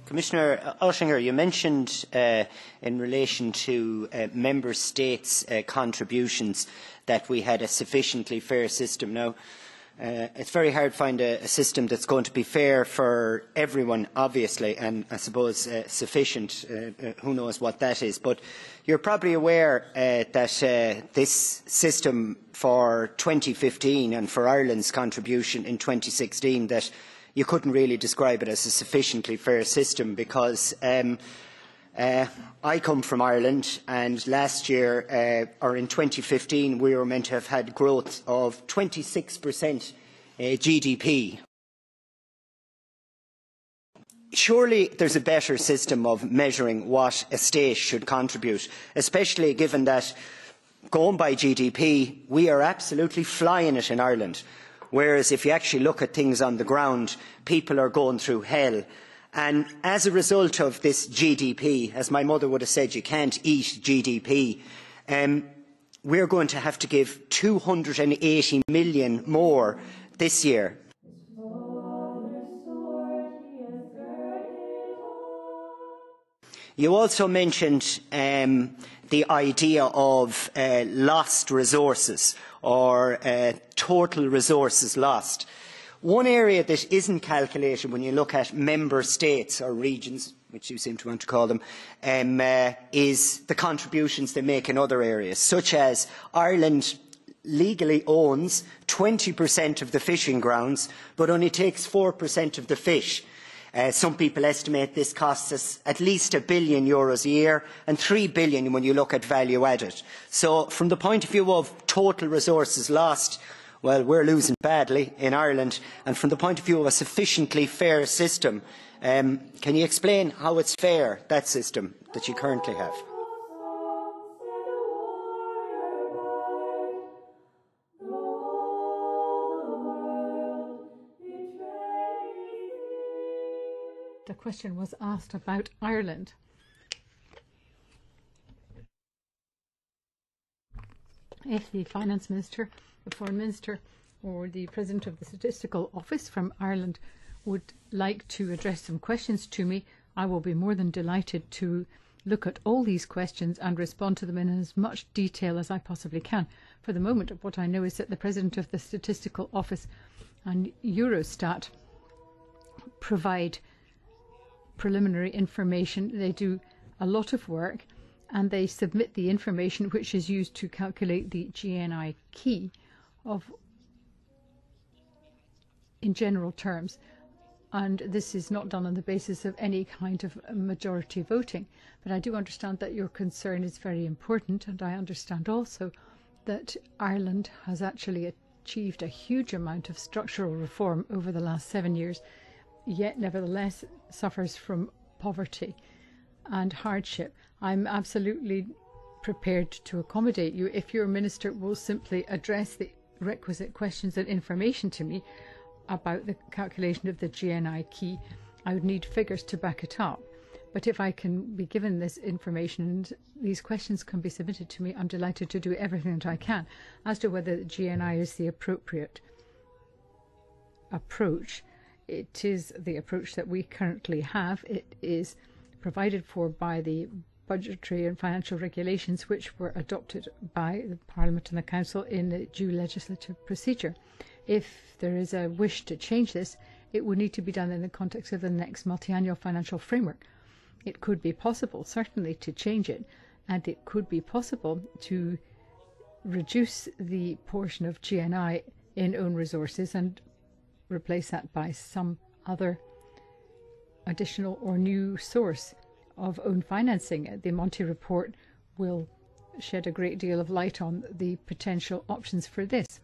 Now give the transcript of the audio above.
Commissioner Oettinger, you mentioned in relation to Member States' contributions that we had a sufficiently fair system. Now, it's very hard to find a system that's going to be fair for everyone, obviously, and I suppose sufficient. Who knows what that is? But you're probably aware that this system for 2015 and for Ireland's contribution in 2016, that you couldn't really describe it as a sufficiently fair system because I come from Ireland, and last year, or in 2015, we were meant to have had growth of 26% GDP. Surely there's a better system of measuring what a state should contribute, especially given that, going by GDP, we are absolutely flying it in Ireland. Whereas if you actually look at things on the ground, people are going through hell. And as a result of this GDP, as my mother would have said, you can't eat GDP, we're going to have to give 280 million more this year. You also mentioned the idea of lost resources or total resources lost. One area that isn't calculated when you look at member states or regions, which you seem to want to call them, is the contributions they make in other areas, such as Ireland legally owns 20% of the fishing grounds, but only takes 4% of the fish. Some people estimate this costs us at least €1 billion a year and €3 billion when you look at value added. So from the point of view of total resources lost, well, we're losing badly in Ireland, and from the point of view of a sufficiently fair system, can you explain how it's fair, that system that you currently have? The question was asked about Ireland. If the Finance Minister, the Foreign Minister or the President of the Statistical Office from Ireland would like to address some questions to me, I will be more than delighted to look at all these questions and respond to them in as much detail as I possibly can. For the moment, what I know is that the President of the Statistical Office and Eurostat provide preliminary information. They do a lot of work and they submit the information which is used to calculate the GNI key in general terms, and this is not done on the basis of any kind of majority voting. But I do understand that your concern is very important, and I understand also that Ireland has actually achieved a huge amount of structural reform over the last 7 years, yet nevertheless suffers from poverty and hardship. I'm absolutely prepared to accommodate you if your minister will simply address the requisite questions and information to me about the calculation of the GNI key. I would need figures to back it up. But if I can be given this information and these questions can be submitted to me, I'm delighted to do everything that I can. As to whether the GNI is the appropriate approach, it is the approach that we currently have. It is provided for by the budgetary and financial regulations which were adopted by the Parliament and the Council in the due legislative procedure. If there is a wish to change this, it would need to be done in the context of the next multi-annual financial framework. It could be possible, certainly, to change it, and it could be possible to reduce the portion of GNI in own resources and replace that by some other additional or new source of own financing. The Monti report will shed a great deal of light on the potential options for this.